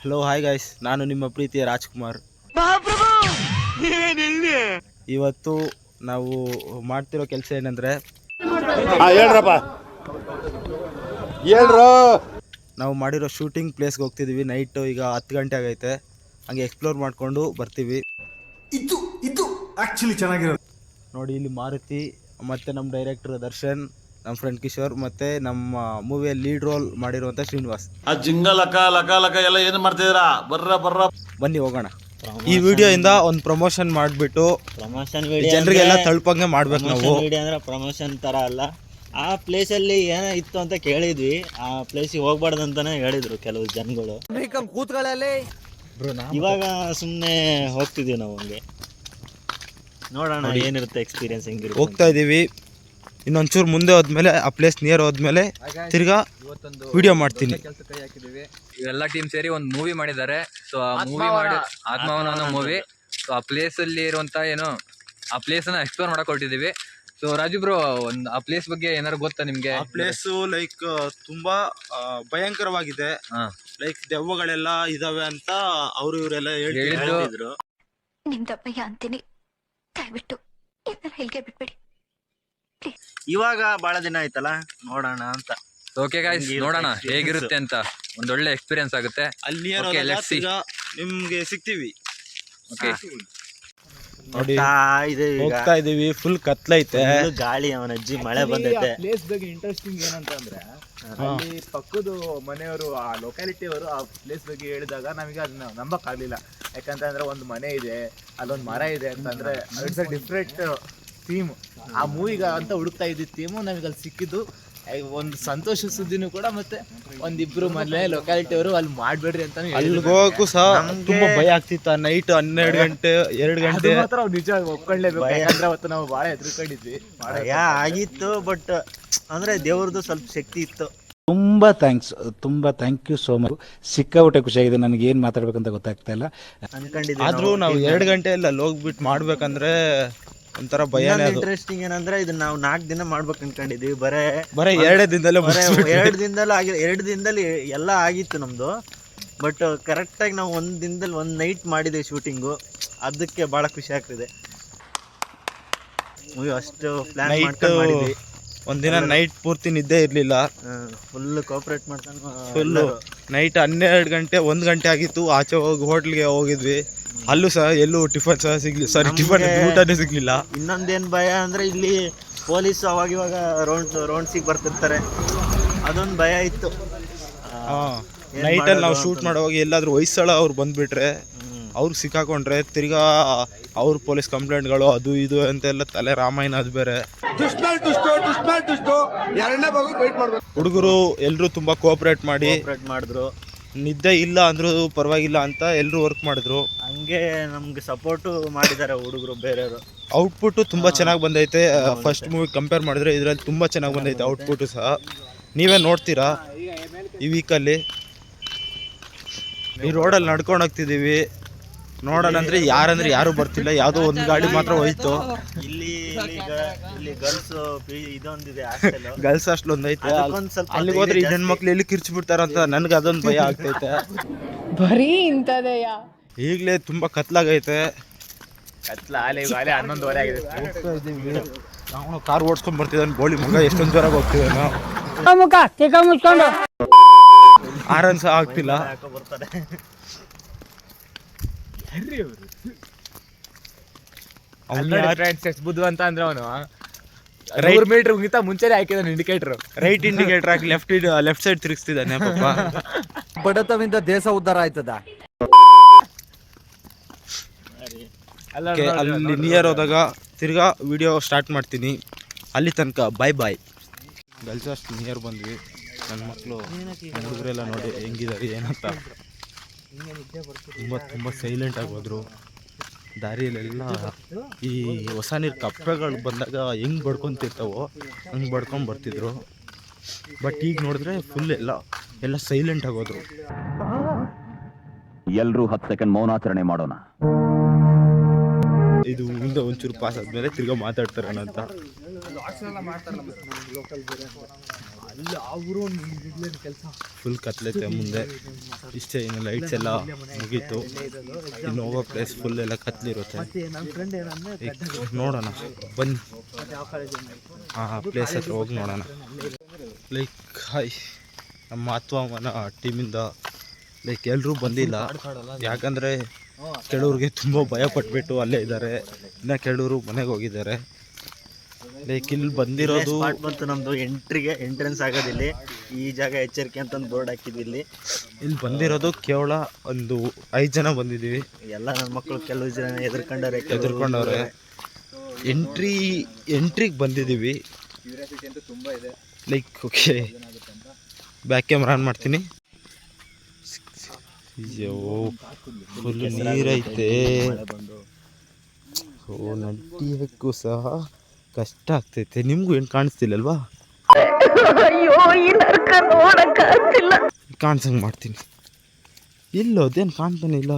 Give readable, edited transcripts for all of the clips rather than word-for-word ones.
Hello hi guys, ನಾನು ನಿಮ್ಮ ಪ್ರೀತಿಯ ರಾಜ್ಕುಮಾರ್. ಇವತ್ತು ನಾವು ಮಾಡ್ತಿರೋ ಕೆಲಸ ಏನಂದ್ರೆ ನಾವು ಮಾಡಿರೋ ಶೂಟಿಂಗ್ ಪ್ಲೇಸ್ಗೆ ಹೋಗ್ತಿದ್ದೀವಿ. ನೈಟ್ ಈಗ 10 ಗಂಟೆ ಆಗೈತೆ. ಹಂಗೆ ಎಕ್ಸ್ಪ್ಲೋರ್ ಮಾಡ್ಕೊಂಡು ಬರ್ತೀವಿ. ಇದು ಆಕ್ಚುಲಿ ಚೆನ್ನಾಗಿರೋದು ನೋಡಿ, ಇಲ್ಲಿ ಮಾರುತಿ ಮತ್ತೆ ನಮ್ಮ ಡೈರೆಕ್ಟರ್ ದರ್ಶನ್, ನಮ್ಮ ಫ್ರೆಂಡ್ ಕಿಶೋರ್ ಮತ್ತೆ ನಮ್ಮ ಮೂವಿಯಲ್ಲಿ ಲೀಡ್ ರೋಲ್ ಮಾಡಿರುವಂತ ಶ್ರೀನಿವಾಸ್. ಆ ಜಿಂಗ ಲಕ ಲಕ ಲಕ ಎಲ್ಲ ಏನು ಮಾಡ್ತಿದ್ದೀರಾ? ಬರ್ರ ಬನ್ನಿ ಹೋಗೋಣ. ಈ ವಿಡಿಯೋ ಇಂದ ಒಂದು ಪ್ರಮೋಷನ್ ಮಾಡಿಬಿಟ್ಟು ಜನರಿಗೆಲ್ಲ ತಲುಪಂಗೆ ಮಾಡ್ಬೇಕು ನಾವು. ಅಂದ್ರೆ ಪ್ರಮೋಷನ್ ತರ ಅಲ್ಲ, ಆ ಪ್ಲೇಸ್ ಅಲ್ಲಿ ಏನೋ ಇತ್ತು ಅಂತ ಕೇಳಿದ್ವಿ. ಆ ಪ್ಲೇಸಿಗೆ ಹೋಗ್ಬಾರ್ದು ಅಂತಾನೆ ಹೇಳಿದ್ರು ಕೆಲವು ಜನಗಳು. ಇವಾಗ ಸುಮ್ಮನೆ ಹೋಗ್ತಿದೀವಿ ನಾವು. ಹಂಗೆ ನೋಡೋಣ ಏನಿರುತ್ತೆ ಎಕ್ಸ್ಪೀರಿಯನ್ಸ್, ಹೆಂಗಿರುತ್ತೆ. ಹೋಗ್ತಾ ಇದೀವಿ. ಇನ್ನೊಂಚೂರು ಮುಂದೆ ಹೋದ್ಮೇಲೆ, ಆ ಪ್ಲೇಸ್ ನಿಯರ್ ಹೋದ್ಮೇಲೆ ತಿರ್ಗಾ ವಿಡಿಯೋ ಮಾಡ್ತೀನಿ. ಇವೆಲ್ಲ ಟೀಮ್ ಸೇರಿ ಒಂದು ಮೂವಿ ಮಾಡಿದ್ದಾರೆ. ಸೊ ಆ ಮೂವಿ ಮಾಡಿ ಆತ್ಮವನ ಅನ್ನೋ ಮೂವಿ. ಸೊ ಆ ಪ್ಲೇಸ್ ಅಲ್ಲಿ ಇರುವಂತ ಏನು ಆ ಪ್ಲೇಸ್ ಅನ್ನ ಎಕ್ಸ್ಪ್ಲೋರ್ ಮಾಡಕ್ ಹೊರಟಿದೀವಿ. ಸೊ ರಾಜು ಬ್ರೋ, ಒಂದು ಆ ಪ್ಲೇಸ್ ಬಗ್ಗೆ ಏನಾರು ಗೊತ್ತಾ ನಿಮ್ಗೆ? ಆ ಪ್ಲೇಸ್ ಲೈಕ್ ತುಂಬಾ ಭಯಂಕರವಾಗಿದೆ. ಲೈಕ್ ದೆವ್ವಗಳೆಲ್ಲ ಇದಾವೆ ಅಂತ ಅವರು ಇವರೆಲ್ಲ ಹೇಳಿದ್ರು. ನಿಮ್ ದಪ್ಪಯ್ಯ ಅಂತೀನಿ, ದಯವಿಟ್ಟು ಹೇಳ್ಗೆ ಬಿಟ್ಬಿಡಿ. ಇವಾಗ ಬಹಳ ದಿನ ಆಯ್ತಲ್ಲ, ನೋಡೋಣ ಅಂತ. ಓಕೆ ಗಾಯ್ಸ್, ನೋಡೋಣ ಹೇಗಿರುತ್ತೆ ಅಂತ. ಒಂದೊಳ್ಳೆ ಎಕ್ಸ್ಪೀರಿಯನ್ಸ್ ಆಗುತ್ತೆ. ಅಲ್ಲಿ ನಿಮ್ಗೆ ಸಿಗ್ತೀವಿ. ಓಕೆ ನೋಡಿ, ಹೋಗ್ತಾ ಇದೀವಿ. ಫುಲ್ ಕತ್ಲೈತೆ, ಗಾಳಿ, ಅವನ ಅಜ್ಜಿ ಮಳೆ ಬಂದೈತೆ. ಪ್ಲೇಸ್ ಬಗ್ಗೆ ಇಂಟ್ರೆಸ್ಟಿಂಗ್ ಏನಂತಂದ್ರೆ, ಅಲ್ಲಿ ಪಕ್ಕದ ಮನೆಯವರು, ಆ ಲೊಕ್ಯಾಲಿಟಿ ಅವರು ಆ ಪ್ಲೇಸ್ ಬಗ್ಗೆ ಹೇಳಿದಾಗ ನಮಗೆ ಅದನ್ನ ನಂಬಕ್ ಆಗ್ಲಿಲ್ಲ. ಯಾಕಂತಂದ್ರೆ ಒಂದು ಮನೆ ಇದೆ, ಅಲ್ಲೊಂದು ಮರ ಇದೆ ಅಂತಂದ್ರೆ ಇಟ್ಸ್ ಅ ಡಿಫ್ರೆಂಟ್ ಥೀಮ್. ಆ ಮೂವಿಗೆ ಅಂತ ಹುಡುಕ್ತಾ ಇದ್ದಿದ್ದ ಥೀಮು ನಮಗೆ ಅಲ್ಲಿ ಸಿಕ್ಕಿದ್ದು. ಒಂದು ಸಂತೋಷ ಸುದ್ದಿನೂ ಕೂಡ. ಮತ್ತೆ ಒಂದಿಬ್ರು ಮೊದಲೇ ಲೊಕ್ಯಾಲಿಟಿ ಅವರು ಅಲ್ಲಿ ಮಾಡ್ಬೇಡ್ರಿ ಅಂತ. ಅಲ್ಲಿ ಹೋಗಕ್ಕೂ ಸಹ ತುಂಬಾ ಭಯ ಆಗ್ತಿತ್ತು. ನೈಟ್ 12 ಗಂಟೆ 2 ಗಂಟೆ ಮಾತ್ರ ನಿಜ ಒಪ್ಕೊಳ್ಳೇಬೇಕು. ಯಾಕಂದ್ರೆ ಅವತ್ತು ನಾವು ಭಾಳ ಹೆದರ್ಕೊಂಡಿದ್ವಿ. ಭಯ ಆಗಿತ್ತು, ಬಟ್ ಅಂದ್ರೆ ದೇವ್ರದ್ದು ಸ್ವಲ್ಪ ಶಕ್ತಿ ಇತ್ತು. ತುಂಬ ಥ್ಯಾಂಕ್ ಯು ಸೋ ಮಚ್. ಸಿಕ್ಕಾಬಿಟ್ಟೆ ಖುಷಿಯಾಗಿದೆ. ನನಗೆ ಏನು ಮಾತಾಡ್ಬೇಕಂತ ಗೊತ್ತಾಗ್ತಾ ಇಲ್ಲ. ಅನ್ಕೊಂಡಿದ್ವಿ. ಆದ್ರೂ ನಾವು 2 ಗಂಟೆ ಎಲ್ಲ ಅಲ್ಲಿ ಹೋಗ್ಬಿಟ್ಟು ಮಾಡ್ಬೇಕಂದ್ರೆ ಒಂಥರ ಭಯ. ಇಂಟ್ರೆಸ್ಟಿಂಗ್ ಏನಂದ್ರೆ ಇದನ್ನ ನಾವು 4 ದಿನ ಮಾಡ್ಬೇಕು ಅನ್ಕೊಂಡಿದ್ವಿ. ಬರೇ 2 ದಿನದಲ್ಲೇ 2 ದಿನದಲ್ಲಿ ಎಲ್ಲ ಆಗಿತ್ತು ನಮ್ದು. ಬಟ್ ಕರೆಕ್ಟಾಗಿ ನಾವು 1 ದಿನದಲ್ಲಿ 1 ನೈಟ್ ಮಾಡಿದ್ದೀವಿ ಶೂಟಿಂಗು. ಅದಕ್ಕೆ ಭಾಳ ಖುಷಿ ಆಗ್ತಿದೆ. ಅಷ್ಟು ಪ್ಲಾನ್ ಮಾಡ್ಕೊಂಡು ಮಾಡಿದ್ವಿ. ಒಂದಿನ ನೈಟ್ ಪೂರ್ತಿ ನಿದ್ದೆ ಇರ್ಲಿಲ್ಲ. ಫುಲ್ ಕೋಆಪರೇಟ್ ಮಾಡ್ಕೊಂಡು ಫುಲ್ಲು ನೈಟ್ 12 ಗಂಟೆ 1 ಗಂಟೆ ಆಗಿತ್ತು. ಆಚೆ ಹೋಗಿ ಹೋಟ್ಲ್ಗೆ ಹೋಗಿದ್ವಿ. ಅಲ್ಲೂ ಸಹ ಎಲ್ಲೂ ಟಿಫನ್ ಸಹ ಸಿಗ್ಲಿ, ಸಾರಿ ಟಿಫನ್ ಊಟನೇ ಸಿಗ್ಲಿಲ್ಲ. ಇನ್ನೊಂದೇನು ಭಯ ಅಂದ್ರೆ, ಇಲ್ಲಿ ಪೊಲೀಸ್ ಅವಾಗ ಇವಾಗ ರೌಂಡ್ಸಿಗೆ ಬರ್ತಿರ್ತಾರೆ, ಅದೊಂದು ಭಯ ಇತ್ತು. ನೈಟಲ್ಲಿ ನಾವು ಶೂಟ್ ಮಾಡುವಾಗ ಎಲ್ಲಾದ್ರೂ ಹೊಯ್ಸಳ ಅವ್ರು ಬಂದ್ಬಿಟ್ರೆ, ಅವ್ರು ಸಿಕ್ಕಾಕೊಂಡ್ರೆ ತಿರ್ಗಾ ಅವ್ರ ಪೊಲೀಸ್ ಕಂಪ್ಲೇಂಟ್ಗಳು ಅದು ಇದು ಅಂತೆಲ್ಲ ತಲೆ ರಾಮಾಯಣ. ಅದು ಬೇರೆ ಹುಡುಗರು ಎಲ್ಲರೂ ತುಂಬಾ ಕೋಆಪರೇಟ್ ಮಾಡಿದ್ರು. ನಿದ್ದೆ ಇಲ್ಲ ಅಂದ್ರೂ ಪರವಾಗಿಲ್ಲ ಅಂತ ಎಲ್ಲರೂ ವರ್ಕ್ ಮಾಡಿದ್ರು. ಹಂಗೆ ನಮ್ಗೆ ಸಪೋರ್ಟು ಮಾಡಿದ್ದಾರೆ ಹುಡುಗರು ಬೇರೆಯವರು. ಔಟ್ಪುಟ್ ತುಂಬಾ ಚೆನ್ನಾಗಿ ಬಂದೈತೆ. ಫಸ್ಟ್ ಮೂವಿ ಕಂಪೇರ್ ಮಾಡಿದ್ರೆ ಇದರಲ್ಲಿ ತುಂಬಾ ಚೆನ್ನಾಗಿ ಬಂದೈತೆ ಔಟ್ಪುಟ್ ಸಹ. ನೀವೇ ನೋಡ್ತೀರಾ ಈ ವೀಕಲ್ಲಿ. ಈ ರೋಡಲ್ಲಿ ನಡ್ಕೊಂಡು ಹೋಗ್ತಿದ್ದೀವಿ. ನೋಡೋಣ ಅಂದ್ರೆ ಯಾರು ಬರ್ತಿಲ್ಲ. ಯಾವುದೋ ಒಂದು ಗಾಡಿ ಮಾತ್ರ ಹೋಯ್ತು. ಇಲ್ಲಿ ಗರ್ಲ್ಸ್ ಇದೊಂದಿದೆ, ಗರ್ಲ್ಸ್ ಹಾಸ್ಟೆಲ್ ಒಂದೈತೆ. ಅಲ್ಲಿಗೆ ಹೋದ್ರೆ ಈ ಹೆಣ್ಮಕ್ಳು ಎಲ್ಲಿ ಕಿರ್ಚಿ ಬಿಡ್ತಾರಂತ ನನ್ಗೆ ಅದೊಂದು ಭಯ ಆಗ್ತೈತೆ. ಬರೀ ಇಂಥದೆಯ. ಈಗಲೇ ತುಂಬಾ ಕತ್ಲಾಗೈತೆ. 11:30 ಆಗಿದೆ. ನಾವು ಕಾರ್ ಓಡಿಸ್ಕೊಂಡ್ ಬರ್ತಿದ್ದಾನೆ ಬೋಳಿ ಮಗ. ಎಷ್ಟೊಂದು ಜ್ವರ ಹೋಗ್ತಿದ್ದೆ ನಾವು. ಆರನ್ ಸಹ ಆಗ್ತಿಲ್ಲ. ಬುದ್ಧಿವಂತ ಅಂದ್ರೆ ಅವನು 100 ಮೀಟರ್ಗಿಂತ ಮುಂಚೆನೆ ಹಾಕಿದಾನೆ ಇಂಡಿಕೇಟರ್. ರೈಟ್ ಇಂಡಿಕೇಟರ್ ಹಾಕಿ ಲೆಫ್ಟ್ ಸೈಡ್ ತಿರುಗಿಸ್ತಿದ್ದಾನೆ ಪಾಪ. ಬಡತವಿಂದ ದೇಶ ಉದ್ಧಾರ ಆಯ್ತದ. ಅಲ್ಲಿ ನಿಯರ್ ಹೋದಾಗ ತಿರ್ಗಾ ವಿಡಿಯೋ ಸ್ಟಾರ್ಟ್ ಮಾಡ್ತೀನಿ. ಅಲ್ಲಿ ತನಕ ಬಾಯ್. ಗರ್ಲ್ಸ್ ಹಾಸ್ಟೆಲ್ ನಿಯರ್ ಬಂದ್ವಿ. ನನ್ನ ಮಕ್ಕಳು ಹುಡುಗರೆಲ್ಲ ನೋಡಿ ಹೆಂಗಿದ್ದಾರೆ ಏನಂತ. ತುಂಬ ಸೈಲೆಂಟ್ ಆಗಿ ಹೋದ್ರು. ದಾರಿಯಲ್ಲೆಲ್ಲ ಈ ಹೊಸ ನೀರು ಕಪ್ಪೆಗಳು ಬಂದಾಗ ಹೆಂಗೆ ಬಡ್ಕೊತಿರ್ತಾವೋ ಹಂಗೆ ಬಡ್ಕೊಂಡು ಬರ್ತಿದ್ರು. ಬಟ್ ಈಗ ನೋಡಿದ್ರೆ ಫುಲ್ ಎಲ್ಲ ಸೈಲೆಂಟ್ ಆಗೋದ್ರು. ಎಲ್ಲರೂ 10 ಸೆಕೆಂಡ್ ಮೌನಾಚರಣೆ ಮಾಡೋಣ. ಇದು ಮುಂದೆ ಒಂಚೂರು ಪಾಸ್ ಆದ್ಮೇಲೆ ತಿರ್ಗಾ ಮಾತಾಡ್ತಾರಣ ಅಂತ. ಫುಲ್ ಕತ್ಲೈತೆ ಮುಂದೆ. ಇಷ್ಟೇ, ಇನ್ನು ಲೈಟ್ಸ್ ಎಲ್ಲ ಮುಗೀತು. ಇನ್ನು ಹೋಗೋ ಪ್ಲೇಸ್ ಫುಲ್ ಎಲ್ಲ ಕತ್ಲಿರುತ್ತೆ. ನೋಡೋಣ ಬನ್ನಿ, ಆ ಪ್ಲೇಸ್ ಹತ್ರ ಹೋಗಿ ನೋಡೋಣ. ಲೈಕ್ ಹಾಯ್, ನಮ್ಮ ಆತ್ಮವನ ಟೀಮಿಂದ ಲೈಕ್ ಎಲ್ಲರೂ ಬಂದಿಲ್ಲ. ಯಾಕಂದರೆ ಕೆಲವ್ರಿಗೆ ತುಂಬ ಭಯ ಪಟ್ಬಿಟ್ಟು ಅಲ್ಲೇ ಇದ್ದಾರೆ. ಇನ್ನು ಕೆಲವರು ಮನೆಗೆ ಹೋಗಿದ್ದಾರೆ. ಲೈಕ್ ಇಲ್ಲಿ ಬಂದಿರೋದು ಸ್ಪಾಟ್ ಬಂತು ನಮ್ದು ಎಂಟ್ರೆನ್ಸ್ ಆಗೋದಿಲ್ಲ. ಈ ಜಾಗ ಎಚ್ಚರಿಕೆ ಅಂತ ಒಂದು ಬೋರ್ಡ್ ಹಾಕಿದ್ವಿ. ಇಲ್ಲಿ ಬಂದಿರೋದು ಕೇವಲ ಒಂದು 5 ಜನ ಬಂದಿದ್ದೀವಿ. ಎಲ್ಲ ನನ್ನ ಮಕ್ಕಳು ಕೆಲವು ಜನ ಎದುರ್ಕೊಂಡವ್ರೆ. ಎಂಟ್ರಿಗೆ ಬಂದಿದ್ದೀವಿ. Like okay, back camera on ಮಾಡ್ತೀನಿ. ಅಯ್ಯೋ ಫುಲ್ ನೀರೈತೆ. ಓ, ನಡಿಯೋಕ್ಕೂ ಸಹ ಕಷ್ಟ ಆಗ್ತೈತೆ. ನಿಮಗೂ ಏನು ಕಾಣಿಸ್ತಿಲ್ಲಲ್ವಾ? ಕಾಣಿಸಂಗೆ ಮಾಡ್ತೀನಿ. ಇಲ್ಲೋ ಅದೇನು ಕಾಣ್ತಾನೆ ಇಲ್ಲ.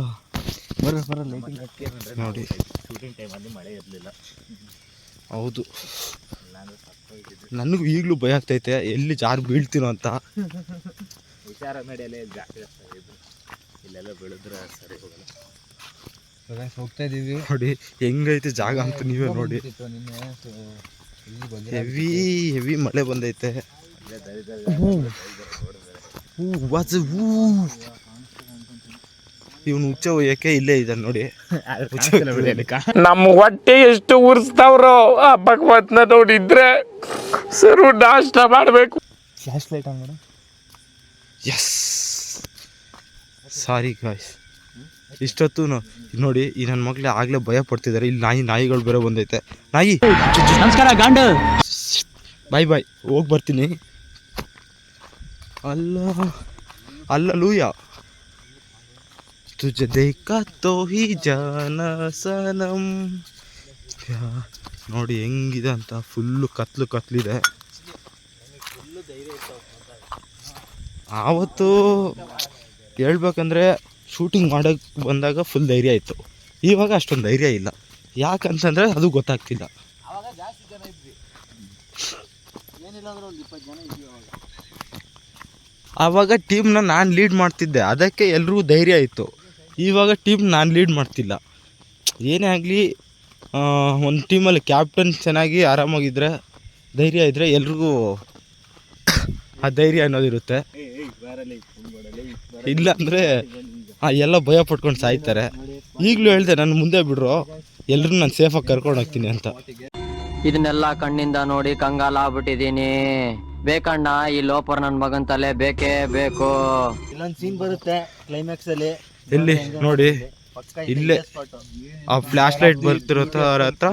ನೋಡಿ, ಶೂಟಿಂಗ್ ಟೈಮಲ್ಲಿ ಮಳೆ ಇರಲಿಲ್ಲ. ಹೌದು, ನನಗೂ ಈಗಲೂ ಭಯ ಆಗ್ತೈತೆ ಎಲ್ಲಿ ಜಾರು ಬೀಳ್ತೀನೋ ಅಂತ. ವಿಚಾರ ನಡೆಯಲೇ ಜಾಸ್ತಿ ಆಗ್ತಾಯಿದ್ದು, ಇಲ್ಲೆಲ್ಲ ಬೆಳೆದ್ರೆ ಸರಿ ಹೋಗಲ್ಲ. ಹೋಗ್ತಾ ಇದೀವಿ. ನೋಡಿ ಹೆಂಗೈತೆ ಜಾಗ ಅಂತ ನೀವೇ ನೋಡಿ. ಹೆವಿ ಮಳೆ ಬಂದೈತೆ. ಇವನು ಹುಚ್ಚ ಒಯ್ಯಕ್ಕೆ ಇಲ್ಲೇ ಇದ್ದಾನೆ ನೋಡಿ. ನಮ್ಮ ಹೊಟ್ಟೆ ಎಷ್ಟು ಉರ್ಸ್ತಾವ್ರೋ ಆ ಭಗವತ್ನ ನೋಡಿದ್ರೆ ಸರು ನಾಷ್ಟ ಮಾಡಬೇಕು. ಫ್ಲಾಶ್ ಲೈಟ್ ಆನ್ ಮಾಡು. Yes, sorry guys. ಇಷ್ಟೊತ್ತು ನೋಡಿ, ಈ ನನ್ನ ಮಕ್ಳು ಆಗಲೇ ಭಯ ಪಡ್ತಿದ್ದಾರೆ. ಇಲ್ಲಿ ನಾಯಿಗಳು ಬೇರೆ ಬಂದೈತೆ. ನಾಯಿ ನಮಸ್ಕಾರ ಗಾಂಡು. ಬಾಯ್ ಹೋಗಿ ಬರ್ತೀನಿ. ಅಲ್ಲ ಲೂಯ ತುಜೆ ದೇಖಾ ತೋ ಹಿ ಜಾನಾ ಸನಂ. ನೋಡಿ ಹೆಂಗಿದೆ ಅಂತ. ಫುಲ್ಲು ಕತ್ಲಿದೆ. ಆವತ್ತು ಹೇಳ್ಬೇಕಂದ್ರೆ ಶೂಟಿಂಗ್ ಮಾಡೋಕ್ಕೆ ಬಂದಾಗ ಫುಲ್ ಧೈರ್ಯ ಇತ್ತು. ಇವಾಗ ಅಷ್ಟೊಂದು ಧೈರ್ಯ ಇಲ್ಲ. ಯಾಕಂತಂದರೆ ಅದು ಗೊತ್ತಾಗ್ತಿಲ್ಲ. ಆವಾಗ ಟೀಮ್ನ ನಾನು ಲೀಡ್ ಮಾಡ್ತಿದ್ದೆ, ಅದಕ್ಕೆ ಎಲ್ರಿಗೂ ಧೈರ್ಯ ಇತ್ತು. ಇವಾಗ ಟೀಮ್ ನಾನು ಲೀಡ್ ಮಾಡ್ತಿಲ್ಲ. ಏನೇ ಆಗಲಿ, ಒಂದು ಟೀಮಲ್ಲಿ ಕ್ಯಾಪ್ಟನ್ ಚೆನ್ನಾಗಿ ಆರಾಮಾಗಿದ್ದರೆ, ಧೈರ್ಯ ಇದ್ದರೆ ಎಲ್ರಿಗೂ ಆ ಧೈರ್ಯ ಅನ್ನೋದಿರುತ್ತೆ. ಇಲ್ಲ ಅಂದರೆ ಎಲ್ಲ ಭಯ ಪಟ್ಕೊಂಡು ಸಾಯ್ತಾರೆ. ಈಗಲೂ ಹೇಳಿದೆ, ನನ್ನ ಮುಂದೆ ಬಿಡ್ರು, ಎಲ್ಲರೂ ನಾನು ಸೇಫಾಗಿ ಕರ್ಕೊಂಡು ಹೋಗ್ತೀನಿ ಅಂತ. ಇದನ್ನೆಲ್ಲ ಕಣ್ಣಿಂದ ನೋಡಿ ಕಂಗಾಲ ಆಗ್ಬಿಟ್ಟಿದೀನಿ. ಬೇಕಣ್ಣ, ಈ ಲೋಪರ್ ನನ್ನ ಮಗನ್ ತಲೆ ಬೇಕೇ ಬೇಕು. ಇಲ್ಲೊಂದು ಸೀನ್ ಬರುತ್ತೆ ಕ್ಲೈಮ್ಯಾಕ್ಸ್ ಅಲ್ಲಿ. ಎಲ್ಲಿ ನೋಡಿ, ಇಲ್ಲೇ ಆ ಫ್ಲ್ಯಾಶ್ ಲೈಟ್ ಬರ್ತಿರೋ ಹತ್ರ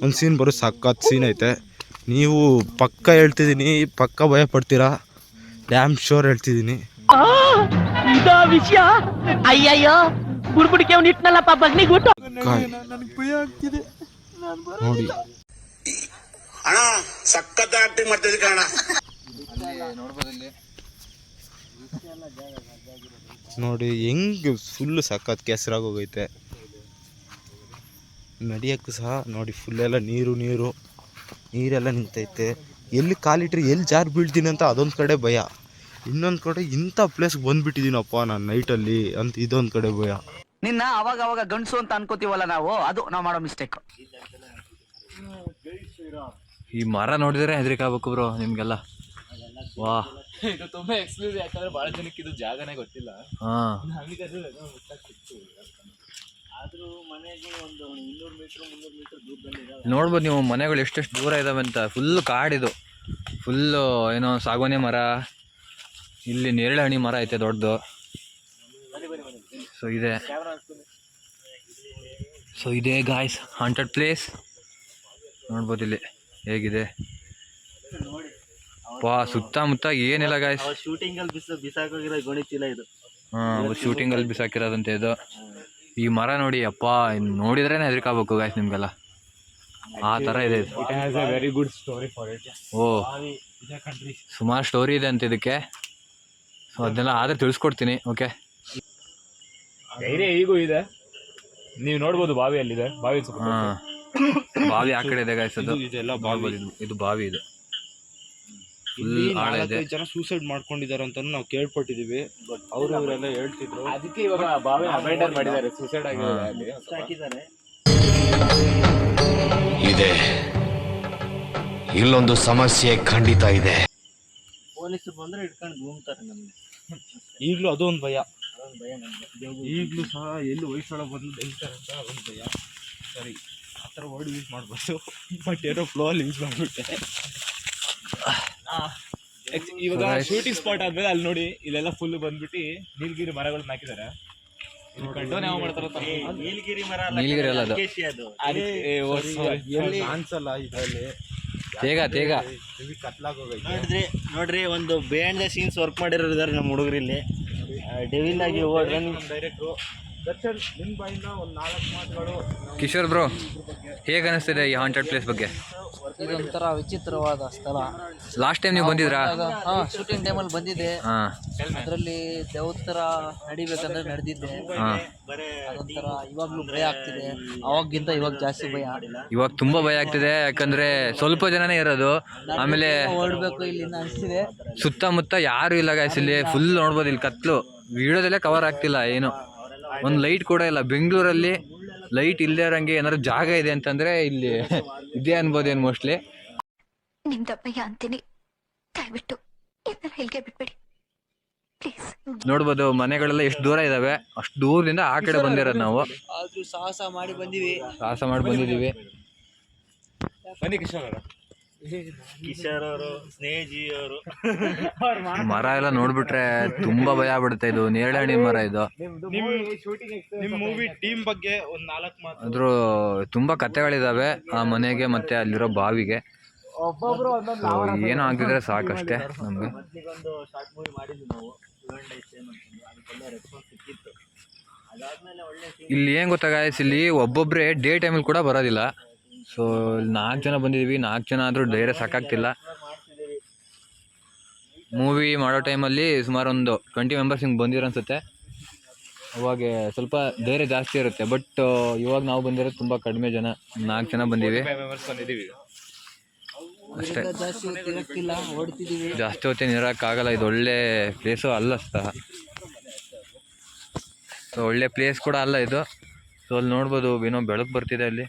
ಒಂದು ಸೀನ್ ಬರೋ ಸಖತ್ ಸೀನ್ ಐತೆ. ನೀವು ಪಕ್ಕ ಹೇಳ್ತಿದ್ದೀನಿ, ಪಕ್ಕ ಭಯ ಪಡ್ತೀರಾ, ಡ್ಯಾಮ್ ಶೋರ್ ಹೇಳ್ತಿದ್ದೀನಿ. ವಿಷಯ ಅಯ್ಯಯ್ಯೋ ಬುಡ್ಬುಡಿಕೆ ಅವ್ನು ಇಟ್ನಲ್ಲಪ್ಪ ಬಗ್ನಿಗುಟ್ಟು. ನೋಡಿ ಅಣ್ಣ ಸಖತ್ ಆಕ್ಟಿಂಗ್ ಮಾಡ್ತಿದ್ದೆ ಕಣ. ನೋಡಿ ಹೆಂಗೆ ಫುಲ್ಲು ಸಖತ್ ಕೆಸರಾಗೋಗೈತೆ. ನಡಿಯೋಕ್ಕೂ ಸಹ ನೋಡಿ ಫುಲ್ಲೆಲ್ಲ ನೀರೆಲ್ಲ ನಿಂತೈತೆ. ಎಲ್ಲಿ ಕಾಲಿಟ್ರೆ ಎಲ್ಲಿ ಜಾರು ಬೀಳ್ತೀನಿ ಅಂತ ಅದೊಂದು ಕಡೆ ಭಯ. ಇನ್ನೊಂದು ಕಡೆ ಇಂಥ ಪ್ಲೇಸ್ಗೆ ಬಂದುಬಿಟ್ಟಿದ್ದೀನಪ್ಪ ನಾನು ನೈಟಲ್ಲಿ ಅಂತ ಇದೊಂದು ಕಡೆ ಭಯ. ನಿನ್ನ ಅವಾಗ ಗಂಡಸು ಅಂತ ಅನ್ಕೋತೀವಲ್ಲ ನಾವು, ಅದು ನಾವು ಮಾಡೋ ಮಿಸ್ಟೇಕ್. ಈ ಮರ ನೋಡಿದ್ರೆ ಹೆದರಿಕೆ ಆಗ್ಬೇಕು ಬ್ರೋ ನಿಮ್ಗೆಲ್ಲ. ವಾ, ಇದು ತುಂಬಾ ಎಕ್ಸ್ಕ್ಲೂಸಿವ್. ಯಾಕಂದ್ರೆ ಬಹಳ ಜನಕ್ಕೆ ಇದು ಜಾಗನೇ ಗೊತ್ತಿಲ್ಲ. ಆದ್ರೂ ಮನೆಗೆ ಒಂದು 200 ಮೀಟರ್ 300 ಮೀಟರ್ ದೂರದಲ್ಲಿ ನೋಡ್ಬೋದು ನೀವು ಮನೆಗಳು ಎಷ್ಟೆಷ್ಟು ದೂರ ಇದಾವೆ ಅಂತ. ಫುಲ್ ಕಾಡಿದು, ಫುಲ್ಲು ಏನೋ ಸಾಗೋನೆ ಮರ, ಇಲ್ಲಿ ನೇರಳೆ ಹಣ್ಣಿ ಮರ ಐತೆ ದೊಡ್ಡದು. ಸೊ ಇದೆ ಗಾಯ್ಸ್ ಹಾಂಟೆಡ್ ಪ್ಲೇಸ್. ನೋಡ್ಬೋದು ಇಲ್ಲಿ ಹೇಗಿದೆ. ಸುತ್ತಮುತ್ತ ಏನಿಲ್ಲ ಗಾಯ್ಸ್. ಶೂಟಿಂಗ್ ಅಲ್ಲಿ ಬಿಸಾಕೋಗಿರೋ ಗೋಣಿ ಚೀಲ ಇದು. ಶೂಟಿಂಗ್ ಅಲ್ಲಿ ಬಿಸಾಕಿರೋದಂತೆ ಇದು. ಈ ಮರ ನೋಡಿ ಅಪ್ಪ, ನೋಡಿದ್ರೇನೆ ಹೆದರಿಕಾಗಬೇಕು ಗಾಯ್ಸ್ ನಿಮ್ಗೆಲ್ಲ. ಆ ಥರ ಇದೆ. Very good story for it. ಓ, ಸುಮಾರು ಸ್ಟೋರಿ ಇದೆ ಅಂತ ಇದಕ್ಕೆ. ಸೊ ಅದನ್ನೆಲ್ಲ ಆದರೆ ತಿಳಿಸ್ಕೊಡ್ತೀನಿ. ಓಕೆ, ಧೈರ್ಯ ಈಗೂ ಇದೆ. ನೀವು ನೋಡ್ಬೋದು ಬಾವಿಯಲ್ಲಿದೆ. ಬಾವಿ ಆ ಕಡೆ ಇದೆ ಗಾಯ್ಸ್. ಅದು ಇದೆಲ್ಲ ಬಾವಿ, ಇದು ಬಾವಿ ಇದು ಫುಲ್ ಆಳ ಇದೆ. 4-5 ಜನ ಸೂಸೈಡ್ ಮಾಡ್ಕೊಂಡಿದ್ದಾರೆ ಅಂತ ನಾವು ಕೇಳ್ಪಟ್ಟಿದೀವಿ. ಅವರು ಇವರೆಲ್ಲ ಹೇಳ್ತಿದ್ರು. ಅದಕ್ಕೆ ಇವಾಗ ಬಾವಿ ಅಬೈಂಡರ್ ಮಾಡಿದ್ದಾರೆ, ಸೂಸೈಡ್ ಆಗಿದ್ದಾರೆ ಅಲ್ಲಿ ಹಾಕಿದ್ದಾರೆ. ಇದೆ ಇಲ್ಲೊಂದು ಸಮಸ್ಯೆ ಖಂಡಿತ ಇದೆ. ಪೊಲೀಸರು ಬಂದ್ರೆ ಇಟ್ಕೊಂಡು ಘೂಮ್ತಾರೆ ನಮ್ಗೆ. ಈಗಲೂ ಅದು ಒಂದು ಭಯ. ಅದೊಂದು ಭಯ ನಮ್ಗೆ. ಈಗಲೂ ಸಹ ಎಲ್ಲಿ ವಯಸ್ಸೊಳಗೆ ಬಂದು ಬೆಳಿತಾರೆ ಅಂತ ಅದೊಂದು ಭಯ. ಸರಿ, ಆ ಥರ ವರ್ಡ್ ಯೂಸ್ ಮಾಡ್ಬಾರ್ದು, ಬಟ್ ಏನೋ ಫ್ಲೋ ಅಲ್ಲಿ ಯೂಸ್ ಮಾಡಿಬಿಟ್ಟೆ. ಇವಾಗ ಶೂಟಿಂಗ್ ಸ್ಪಾಟ್ ಆದ್ಮೇಲೆ ಅಲ್ಲಿ ನೋಡಿ ಇಲ್ಲೆಲ್ಲ ಫುಲ್ ಬಂದ್ಬಿಟ್ಟು ನೀಲಗಿರಿ ಮರಗಳನ್ನ ಹಾಕಿದ್ದಾರೆ. ಕಂಡೋನ್ ಯಾವ ಮಾಡ್ತಾರ ನೀಲಗಿರಿ ಮರ ನೀಲಗಿರಿ ಅಲ್ಲ ಅದು. ಅಕೇಶಿ ಅದು. ಕಾಣಿಸಲ್ಲ ಇದರಲ್ಲಿ. ತೇಗ ಕತ್ಲಾಗೋಗೈತೆ. ನೋಡ್ರಿ ಒಂದು ಬಿಹೈಂಡ್ ದ ಸೀನ್ಸ್ ವರ್ಕ್ ಮಾಡಿರೋರು ಇದಾರೆ ನಮ್ಮ ಹುಡುಗರಲ್ಲಿ. ಡೆವಿಲ್ ಆಗಿ ಡೈರೆಕ್ಟ್ರು ದರ್ಶನ್, ನಿಮ್ಮ ಬಾಯಿಂದ ಒಂದು 4 ಮಾತುಗಳು. ಕಿಶೋರ್ ಬ್ರೋ, ಹೇಗೆ ಅನಿಸ್ತಿದೆ ಈ ಹಾಂಟೆಡ್ ಪ್ಲೇಸ್ ಬಗ್ಗೆ? ಇದೊಂಥರ ವಿಚಿತ್ರವಾದ ಸ್ಥಳ. ಲಾಸ್ಟ್ ಟೈಮ್ ನೀವು ಬಂದಿದ್ರಾ? ಶೂಟಿಂಗ್ ಟೈಮಲ್ಲಿ ಬಂದಿದ್ದೆ. ಹಾಂ ಅದರಲ್ಲಿ ದೇವತರ ನಡಿಬೇಕಂದ್ರೆ ನಡೆದಿದ್ದೆ. ಹಾಂ, ಅದೊಂಥರ ಇವಾಗ್ಲೂ ಭಯ ಆಗ್ತಿದೆ, ಅವಾಗಿಂತ ಇವಾಗ ಜಾಸ್ತಿ ಭಯ. ಇವಾಗ ತುಂಬಾ ಭಯ ಆಗ್ತಿದೆ, ಯಾಕಂದ್ರೆ ಸ್ವಲ್ಪ ಜನನೇ ಇರೋದು. ಆಮೇಲೆ ಹೊರಡ್ಬೇಕು ಇಲ್ಲಿಂದ ಅನಿಸ್ತಿದೆ. ಸುತ್ತಮುತ್ತ ಯಾರು ಇಲ್ಲ ಗಾಯ್ಸ್, ಇಲ್ಲಿ ಫುಲ್ ನೋಡ್ಬೋದು. ಇಲ್ಲಿ ಕತ್ಲು, ವಿಡಿಯೋದಲ್ಲೇ ಕವರ್ ಆಗ್ತಿಲ್ಲ ಏನು, ಒಂದು ಲೈಟ್ ಕೂಡ ಇಲ್ಲ. ಬೆಂಗಳೂರಲ್ಲಿ ಲೈಟ್ ಇಲ್ಲದೆ ಇರೋಂಗೆ ಏನಾದ್ರು ಜಾಗ ಇದೆ ಅಂತಂದ್ರೆ ಇಲ್ಲಿ ಇದೆ ಅನ್ಬೋದೇನು ಮೋಸ್ಟ್ಲಿ. ನಿಮ್ದಪ್ಪಯ್ಯ ಅಂತೀನಿ, ದಯವಿಟ್ಟು ಇದನ್ನ ಇಲ್ಲಿಗೆ ಬಿಟ್ಬಿಡಿ ಪ್ಲೀಸ್. ನೋಡ್ಬೋದು ಮನೆಗಳೆಲ್ಲ ಎಷ್ಟು ದೂರ ಇದಾವೆ, ಅಷ್ಟು ದೂರದಿಂದ ಆ ಕಡೆ ಬಂದಿರೋದು ನಾವು. ಆದ್ರೂ ಸಾಹಸ ಮಾಡಿ ಬಂದಿದೀವಿ. ಬನ್ನಿ ಕಿಶೋರ್ ಅವರು. ಕಿಶೋರ್ ಅವರು, ಸ್ನೇಹಜಿ ಅವರು. ಮರ ಎಲ್ಲ ನೋಡ್ಬಿಟ್ರೆ ತುಂಬಾ ಭಯ ಆಗ್ಬಿಡುತ್ತೆ. ಇದು ನೇರಳೆ ಹಣ್ಣಿನ ಮರ ಇದು. ನಿಮ್ಮ ಮೂವಿ ಟೀಮ್ ಬಗ್ಗೆ ಒಂದು 4 ಮಾತು. ಅದ್ರ ತುಂಬಾ ಕಥೆಗಳಿದಾವೆ ಆ ಮನೆಗೆ ಮತ್ತೆ ಅಲ್ಲಿರೋ ಬಾವಿಗೆ. So, ಏನೋ ಆಗಿದ್ರೆ ಸಾಕಷ್ಟೇ ನಮ್ಗೆ. ಒಂದು ಶಾರ್ಟ್ ಮೂವಿ ಮಾಡಿದ್ವಿ ನಾವು, ಅದಕ್ಕೆಲ್ಲ ರೆಸ್ಪಾನ್ಸ್ ಸಿಕ್ಕಿತ್ತು. ಅದಾದ್ಮೇಲೆ ಒಳ್ಳೆ ಇಲ್ಲಿ ಏನ್ ಗೊತ್ತಾ ಗಾಯ್ಸ್, ಇಲ್ಲಿ ಒಬ್ಬೊಬ್ರೆ ಡೇ ಟೈಮಲ್ಲಿ ಕೂಡ ಬರೋದಿಲ್ಲ. ಸೊ ಇಲ್ಲಿ 4 ಜನ ಬಂದಿದ್ದೀವಿ. 4 ಜನ ಆದರೂ ಧೈರ್ಯ ಸಾಕಾಗ್ತಿಲ್ಲ. ಮೂವಿ ಮಾಡೋ ಟೈಮಲ್ಲಿ ಸುಮಾರು ಒಂದು 20 ಮೆಂಬರ್ಸ್ ಹಿಂಗೆ ಬಂದಿರೋ ಅನ್ಸುತ್ತೆ. ಅವಾಗ ಸ್ವಲ್ಪ ಧೈರ್ಯ ಜಾಸ್ತಿ ಇರುತ್ತೆ. ಬಟ್ ಇವಾಗ ನಾವು ಬಂದಿರೋದು ತುಂಬ ಕಡಿಮೆ ಜನ, 4 ಜನ ಬಂದೀವಿ ಅಷ್ಟೇ. ಜಾಸ್ತಿ ಹೊತ್ತೇನು ಇರೋಕ್ಕಾಗಲ್ಲ. ಇದು ಒಳ್ಳೆ ಪ್ಲೇಸು ಅಲ್ಲ ಸಹ. ಸೊ ಒಳ್ಳೆ ಪ್ಲೇಸ್ ಕೂಡ ಅಲ್ಲ ಇದು. ಸೊ ಅಲ್ಲಿ ನೋಡ್ಬೋದು ಏನೋ ಬೆಳಕು ಬರ್ತಿದೆ ಅಲ್ಲಿ.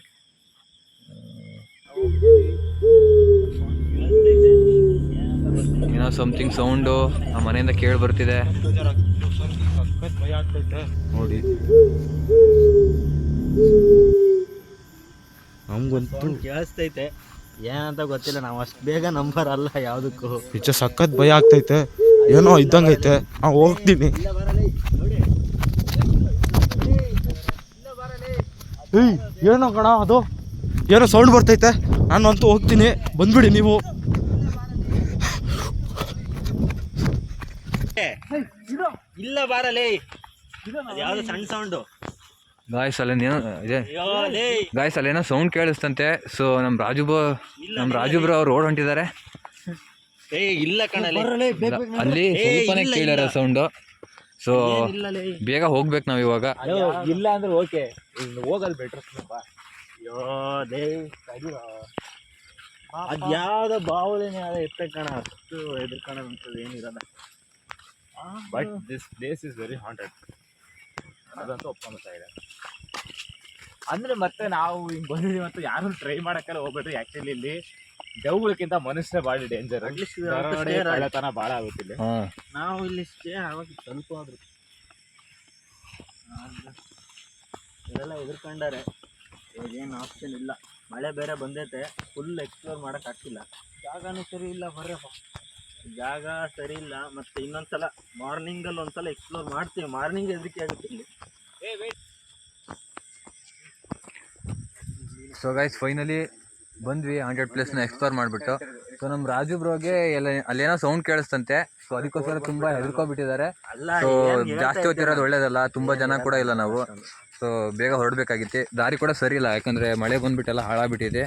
ಏನೋ ಸಮಥಿಂಗ್ ಸೌಂಡು ಆ ಮನೆಯಿಂದ ಕೇಳಿ ಬರ್ತಿದೆ ನೋಡಿ. ನಮ್ಗಂತೂ ಕೇಳಿಸ್ತೈತೆ, ಏನಂತ ಗೊತ್ತಿಲ್ಲ. ನಾವು ಅಷ್ಟು ಬೇಗ ನಂಬರ್ ಅಲ್ಲ ಯಾವುದಕ್ಕೂ. ನಿಜ ಸಖತ್ ಭಯ ಆಗ್ತೈತೆ, ಏನೋ ಇದ್ದಂಗೈತೆ. ಹೋಗ್ತೀನಿ. ಏನೋ ಕಣ ಅದು, ಏನೋ ಸೌಂಡ್ ಬರ್ತೈತೆ. ನಾನು ಅಂತೂ ಹೋಗ್ತೀನಿ, ಬಂದ್ಬಿಡಿ ನೀವು. ಇಲ್ಲ ಬಾರಲೇ, ಯಾವ್ದು ಸಣ್ಣ ಸೌಂಡು. ಗಾಯ್ಸ್ ಅಲ್ಲೇನೋ ಇದೆ, ಗಾಯ್ಸ್ ಅಲ್ಲೇನೋ ಸೌಂಡ್ ಕೇಳಿಸ್ತಂತೆ. ಸೊ ನಮ್ಮ ರಾಜು ಬ್ರೋ ಅವ್ರು ರೋಡ್ ಹೊಂಟಿದ್ದಾರೆ. ಇಲ್ಲ ಕಣಲೆ, ಅಲ್ಲಿ ಸ್ವಲ್ಪನೇ ಕೇಳಿರೋ ಸೌಂಡು. ಸೊ ಬೇಗ ಹೋಗ್ಬೇಕು ನಾವು ಇವಾಗ. ಇಲ್ಲ ಅಂದ್ರೆ ಓಕೆ, ಹೋಗಲ್ ಬೆಟ್ರ್. ಅದ್ ಯಾವ್ದೋ ಬಾವುಲೇನೆ ಅದ ಎತ್ತ ಕಣ, ಅಷ್ಟು ಎದುರ್ಕಣ ಅಂತದ್ದು ಏನಿರಲ್ಲ. But this place is very haunted, ಅದಂತೂ ಒಪ್ಕೊಂಬೇಕಾಗಿದೆ. ಅಂದ್ರೆ ಮತ್ತೆ ನಾವು ಹಿಂಗ್ ಬಂದಿದ್ದೀವಿ ಅಂತ ಯಾರು ಟ್ರೈ ಮಾಡಕ್ಕೆಲ್ಲ ಹೋಗ್ಬೇಡ್ರಿ. ಆಕ್ಚುಲಿ ಇಲ್ಲಿ ದೆವ್ಗಳಿಗಿಂತ ಮನುಷ್ಯನೇ ಭಾಳ ಡೇಂಜರ್. ಕಳ್ಳತನ ಭಾಳ ಆಗುತ್ತೆ ಇಲ್ಲಿ. ನಾವು ಇಲ್ಲಿ ಸ್ಟೇ ಆಗೋದು ಸ್ವಲ್ಪ ಆದ್ರು ಇವರೆಲ್ಲ ಎದುರ್ಕೊಂಡಾರೆ. ಇವಾಗೇನು ಆಪ್ಷನ್ ಇಲ್ಲ, ಮಳೆ ಬೇರೆ ಬಂದೈತೆ, ಫುಲ್ ಎಕ್ಸ್ಪ್ಲೋರ್ ಮಾಡಕ್ ಆಗ್ತಿಲ್ಲ. ಜಾಗನೂ ಸರಿ ಇಲ್ಲ, ಬರ್ರಪ್ಪ ಜಾಗ ಸರಿ ಇಲ್ಲ. ಮತ್ತೆ ಇನ್ನೊಂದ್ಸಲ ಮಾರ್ನಿಂಗಲ್ಲಿ ಒಂದ್ಸಲ ಎಕ್ಸ್ಪ್ಲೋರ್ ಮಾಡ್ತೀವಿ. ಮಾರ್ನಿಂಗ್ ಹೆದರಿಕೆ ಆಗುತ್ತೆ ಇಲ್ಲಿ. ಸೊ ಗೈಸ್ ಫೈನಲಿ ಬಂದ್ವಿ 100 ಪ್ಲೇಸ್ನ ಎಕ್ಸ್ಪ್ಲೋರ್ ಮಾಡಿಬಿಟ್ಟು. ಸೊ ನಮ್ಮ ರಾಜು ಬ್ರೋಗೆ ಅಲ್ಲೇನೋ ಸೌಂಡ್ ಕೇಳಿಸ್ತಂತೆ. ಸೊ ಅದಕ್ಕೋಸ್ಕರ ತುಂಬ ಹೆದರ್ಕೊಬಿಟ್ಟಿದ್ದಾರೆ. ಸೊ ಜಾಸ್ತಿ ಹೊತ್ತಿರೋದು ಒಳ್ಳೇದಲ್ಲ, ತುಂಬ ಜನ ಕೂಡ ಇಲ್ಲ ನಾವು. ಸೊ ಬೇಗ ಹೊರಡ್ಬೇಕಾಗಿತ್ತು. ದಾರಿ ಕೂಡ ಸರಿ ಇಲ್ಲ, ಯಾಕಂದರೆ ಮಳೆ ಬಂದ್ಬಿಟ್ಟೆಲ್ಲ ಹಾಳಾಗ್ಬಿಟ್ಟಿದೆ.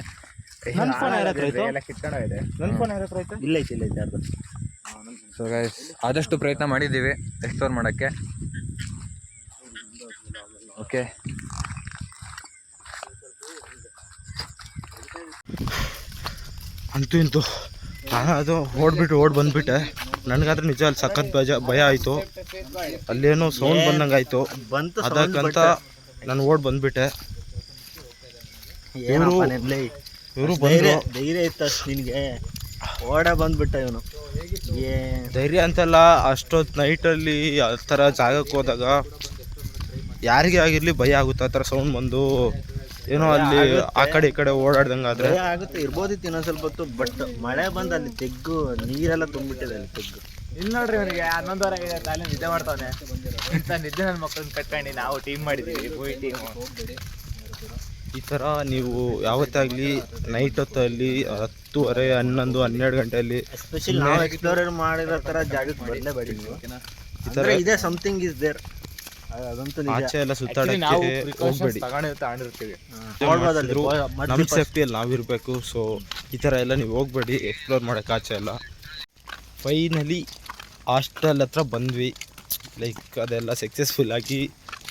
ಸೊ ಗೈಸ್ ಆದಷ್ಟು ಪ್ರಯತ್ನ ಮಾಡಿದ್ದೀವಿ ಎಕ್ಸ್ಪ್ಲೋರ್ ಮಾಡೋಕ್ಕೆ. ಓಕೆ, ಅಂತೂ ಇಂತೂ ನಾನು ಅದು ಓಡ್ ಬಂದ್ಬಿಟ್ಟೆ. ನನಗಾದ್ರೆ ನಿಜ ಅಲ್ಲಿ ಸಖತ್ ಭಯ ಆಯಿತು. ಅಲ್ಲೇನೋ ಸೌಂಡ್ ಬಂದಂಗೆ ಆಯಿತು. ಅದಕ್ಕಂತ ನಾನು ಬಂದ್ಬಿಟ್ಟೆ. ಇವರು ಬಂದರು. ಧೈರ್ಯ ಇತ್ತು ಅಷ್ಟು ನಿನಗೆ, ಬಂದ್ಬಿಟ್ಟ ಇವನು. ಧೈರ್ಯ ಅಂತಲ್ಲ, ಅಷ್ಟೊತ್ತು ನೈಟಲ್ಲಿ ಆ ಥರ ಜಾಗಕ್ಕೆ ಹೋದಾಗ ಯಾರಿಗೆ ಆಗಿರಲಿ ಭಯ ಆಗುತ್ತೆ. ಆ ಥರ ಸೌಂಡ್ ಬಂದು ಏನೋ ಅಲ್ಲಿ ಆ ಕಡೆ ಈ ಕಡೆ ಓಡಾಡ್ದಂಗೆ ಆದರೆ ಆಗುತ್ತೆ. ಇರ್ಬೋದಿತ್ತು ಇನ್ನೊಂದು ಸ್ವಲ್ಪ ಹೊತ್ತು. ಬಟ್ ಮಳೆ ಬಂದು ಅಲ್ಲಿ ತೆಗ್ಗು ನೀರೆಲ್ಲ ತುಂಬಿಟ್ಟಿದೆ ಅಲ್ಲಿ ತೆಗ್ಗು. ಇಲ್ಲಿ ನೋಡ್ರಿ ಅವನಿಗೆ 11 ಆಗಿದೆ, ತಾಲಿ ನಿದ್ದೆ ಮಾಡ್ತಾನೆ. ಇಂಥ ನಿದ್ದೆ ನನ್ನ ಮಕ್ಕಳನ್ನ ಕಟ್ಕೊಂಡು ನಾವು ಟೀಮ್ ಮಾಡಿದ್ದೀವಿ, ಮೂವಿ ಟೀಮು. ಈ ಥರ ನೀವು ಯಾವತ್ತಾಗಲಿ ನೈಟ್ ಹೊತ್ತಲ್ಲಿ 10:30, 11, 12 ಗಂಟೆಯಲ್ಲಿ ಎಸ್ಪೆಷಲಿ ನಾವು ಎಕ್ಸ್ಪ್ಲೋರರ್ ಮಾಡಿರೋ ಥರ ಜಾಗಕ್ಕೆ ಬರಲೇಬೇಡಿ ನೀವು. ಈ ಥರ ಇದೆ, ಸಮಥಿಂಗ್ ಇಸ್ ದೇರ್, ಅದಂತೂ ನಿಜ. ಆಚೆ ಎಲ್ಲ ಸುತ್ತಾಡಕ್ಕೆ ಹೋಗ್ಬೇಡಿ. ತಗೊಂಡಿರ್ತೀವಿ. ನಮ್ಮ ಸೇಫ್ಟಿಯಲ್ಲಿ ನಾವಿರಬೇಕು. ಸೊ ಈ ಥರ ಎಲ್ಲ ನೀವು ಹೋಗ್ಬೇಡಿ ಎಕ್ಸ್ಪ್ಲೋರ್ ಮಾಡೋಕ್ಕೆ ಆಚೆ ಎಲ್ಲ. ಫೈನಲಿ ಹಾಸ್ಟೆಲ್ ಹತ್ರ ಬಂದ್ವಿ. ಲೈಕ್ ಅದೆಲ್ಲ ಸಕ್ಸಸ್ಫುಲ್ ಆಗಿ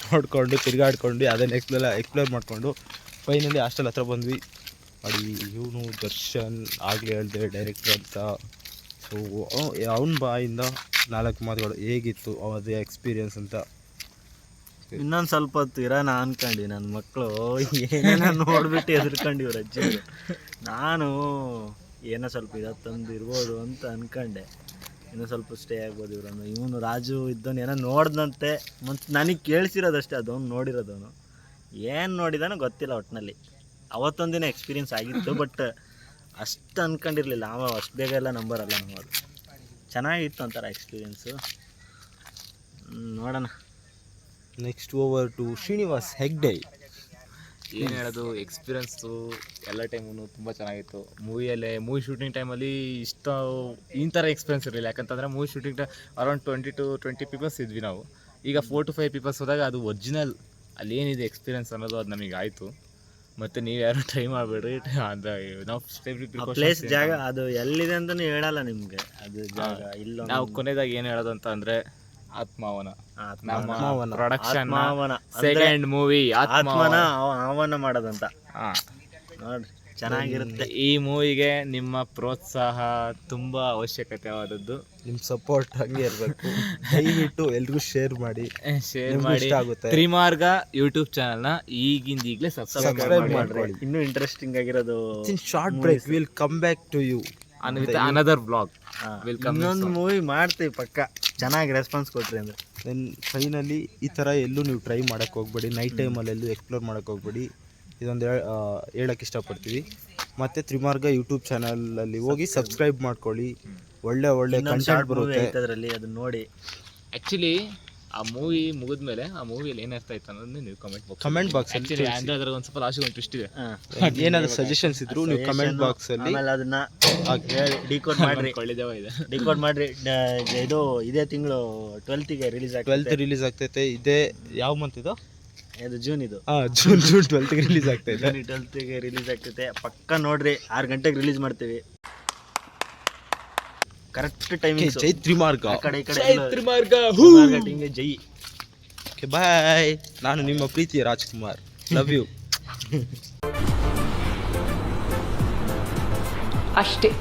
ನೋಡಿಕೊಂಡು ತಿರುಗಾಡ್ಕೊಂಡು ಅದನ್ನು ಎಕ್ಸ್ಪ್ಲೋರ್ ಮಾಡಿಕೊಂಡು ಫೈನಲಿ ಹಾಸ್ಟೆಲ್ ಹತ್ರ ಬಂದ್ವಿ. ನೋಡಿ ಇವನು ದರ್ಶನ್ ಆಗಲೇ ಹೇಳಿದೆ ಡೈರೆಕ್ಟರ್ ಅಂತ. ಸೊ ಅವನ ಬಾಯಿಂದ 4 ಮಾತುಗಳು ಹೇಗಿತ್ತು ಅದೇ ಎಕ್ಸ್ಪೀರಿಯನ್ಸ್ ಅಂತ. ಇನ್ನೊಂದು ಸ್ವಲ್ಪ ಹೊತ್ತು ಇರೋಣ ಅನ್ಕೊಂಡು ನನ್ನ ಮಕ್ಕಳು ಏನೇನೋ ನೋಡ್ಬಿಟ್ಟು ಹೆದರ್ಕೊಂಡು ಇವ್ರು ಅಜ್ಜಿ. ನಾನು ಏನೋ ಸ್ವಲ್ಪ ತಂದು ಇರ್ಬೋದು ಅಂತ ಅನ್ಕೊಂಡೆ. ಇನ್ನೂ ಸ್ವಲ್ಪ ಸ್ಟೇ ಆಗ್ಬೋದು ಇವರನ್ನು. ಇವನು ರಾಜು ಇದ್ದವನು ಏನೋ ನೋಡ್ದಂತೆ, ಮತ್ತು ನನಗೆ ಕೇಳಿಸಿರೋದಷ್ಟೇ, ಅದವನು ನೋಡಿರೋದವನು. ಏನು ನೋಡಿದಾನೋ ಗೊತ್ತಿಲ್ಲ. ಒಟ್ಟಿನಲ್ಲಿ ಅವತ್ತೊಂದಿನ ಎಕ್ಸ್ಪೀರಿಯನ್ಸ್ ಆಗಿತ್ತು, ಬಟ್ ಅಷ್ಟು ಅಂದ್ಕೊಂಡಿರಲಿಲ್ಲ. ಅಷ್ಟು ಬೇಗ ಎಲ್ಲ ನಂಬರಲ್ಲ ನಾವು. ಅದು ಚೆನ್ನಾಗಿತ್ತು ಒಂಥರ ಎಕ್ಸ್ಪೀರಿಯೆನ್ಸು. ನೋಡೋಣ. Next over to Srinivas Hegde. ಏನು ಹೇಳೋದು, ಎಕ್ಸ್ಪೀರಿಯನ್ಸು ಎಲ್ಲ ಟೈಮು ತುಂಬ ಚೆನ್ನಾಗಿತ್ತು. ಮೂವಿ ಶೂಟಿಂಗ್ ಟೈಮಲ್ಲಿ ಈ ಥರ ಎಕ್ಸ್ಪೀರಿಯನ್ಸ್ ಇರಲಿಲ್ಲ. ಯಾಕಂತಂದರೆ movie shooting around 20 to 20 peoples ಇದ್ವಿ ನಾವು. ಈಗ 4 to 5 ಪೀಪಲ್ಸ್ ಹೋದಾಗ ಅದು ಒರಿಜಿನಲ್ ಅಲ್ಲಿ ಏನಿದೆ ಎಕ್ಸ್ಪೀರಿಯನ್ಸ್ ಅನ್ನೋದು ಅದು ನಮಗೆ ಆಯಿತು. ಮತ್ತು ನೀವು ಯಾರು ಟ್ರೈ ಮಾಡಬೇಡ್ರಿ. ನಾವು ಪ್ಲೇಸ್ ಜಾಗ ಅದು ಎಲ್ಲಿದೆ ಅಂತಲೂ ಹೇಳಲ್ಲ ನಿಮಗೆ. ಅದು ಜಾಗ ಇಲ್ಲ. ನಾವು ಕೊನೆಯದಾಗಿ ಏನು ಹೇಳೋದು ಅಂತ ಅಂದರೆ ಆತ್ಮಾವನ ಪ್ರೊಡಕ್ಷನ್ ಸೆಕೆಂಡ್ ಮೂವಿ ಆತ್ಮನ ಆಹ್ವಾನ ಮಾಡೋದಂತ. ನೋಡ್ರಿ ಚೆನ್ನಾಗಿರುತ್ತೆ. ಈ ಮೂವಿಗೆ ನಿಮ್ಮ ಪ್ರೋತ್ಸಾಹ ತುಂಬ ಅವಶ್ಯಕತೆವಾದದ್ದು. ನಿಮ್ಮ ಸಪೋರ್ಟ್ ಹಂಗೆ ಇರಬೇಕು. ದಯವಿಟ್ಟು ಎಲ್ರಿಗೂ ಶೇರ್ ಮಾಡಿ ಆಗುತ್ತೆ. ತ್ರಿಮಾರ್ಗ ಯೂಟ್ಯೂಬ್ ಚಾನಲ್ನ ಈಗಲೇ ಸಬ್ಸ್ಕ್ರೈಬ್ ಮಾಡ್ಕೊಳ್ಳಿ. ಇನ್ನೂ ಇಂಟ್ರೆಸ್ಟಿಂಗ್ ಆಗಿರೋದು short break will come back to you another blog. ಇನ್ನೊಂದು ಮೂವಿ ಮಾಡ್ತೀವಿ ಪಕ್ಕ. ಚೆನ್ನಾಗಿ ರೆಸ್ಪಾನ್ಸ್ ಕೊಟ್ರಿ ಅಂದರೆ. ದೆನ್ ಫೈನಲಿ ಈ ಥರ ಎಲ್ಲೂ ನೀವು ಟ್ರೈ ಮಾಡೋಕ್ಕೆ ಹೋಗ್ಬೇಡಿ. ನೈಟ್ ಟೈಮಲ್ಲಿ ಎಲ್ಲೂ ಎಕ್ಸ್ಪ್ಲೋರ್ ಮಾಡೋಕ್ಕೆ ಹೋಗ್ಬೇಡಿ. ಇದೊಂದು ಹೇಳೋಕ್ಕೆ ಇಷ್ಟಪಡ್ತೀವಿ. ಮತ್ತು ತ್ರಿಮಾರ್ಗ ಯೂಟ್ಯೂಬ್ ಚಾನಲಲ್ಲಿ ಹೋಗಿ ಸಬ್ಸ್ಕ್ರೈಬ್ ಮಾಡ್ಕೊಳ್ಳಿ. ಒಳ್ಳೆ ಕಂಟೆಂಟ್ ಬರುತ್ತೆ ಅದರಲ್ಲಿ. ಅದನ್ನ ನೋಡಿ. ಆ್ಯಕ್ಚುಲಿ ಆ ಮೂವಿ ಮುಗಿದ್ಮೇಲೆ ಆ ಮೂವಿಯಲ್ಲಿ ಏನು ಅರ್ಥ ಆಯ್ತು ಅನ್ನೋದನ್ನ ನೀವು ಕಮೆಂಟ್ ಬಾಕ್ಸ್ ಆ್ಯಕ್ಚುಲಿ ಅಂದರೆ ಅದ್ರಾಗ ಒಂದು ಸ್ವಲ್ಪ ಲಾಸ್ಟಿಗೆ ಒಂದು ಟ್ವಿಸ್ಟ್ ಇದೆ. ಏನಾದರೂ ಸಜೆಷನ್ಸ್ ಇದ್ರು ನೀವು ಕಮೆಂಟ್ ಬಾಕ್ಸಲ್ಲಿ ಅದನ್ನ ಡಿಕೋಡ್ ಮಾಡ್ರಿ. ಡಿಕೋಡ್ ಮಾಡ್ರಿ. ಇದು ಇದೇ ತಿಂಗಳು 12th ರಿಲೀಸ್ ಆಗ್ತೈತೆ. ಇದೇ ಯಾವ ಮಂತ್ ಇದು? ಜೂನ್. ಇದು ಜೂನ್ 12th ರಿಲೀಸ್ ಆಗ್ತೈತೆ. 12th ರಿಲೀಸ್ ಆಗ್ತೈತೆ. ಪಕ್ಕ ನೋಡ್ರಿ. 6 ಗಂಟೆಗೆ ರಿಲೀಸ್ ಮಾಡ್ತೀವಿ. Correct timing. ಜೈ ತ್ರಿಮಾರ್ಗ. ಜೈ. ಬಾಯ್. ನಾನು ನಿಮ್ಮ ಪ್ರೀತಿಯ ರಾಜ್ಕುಮಾರ್. Love you. ಅಷ್ಟೇ.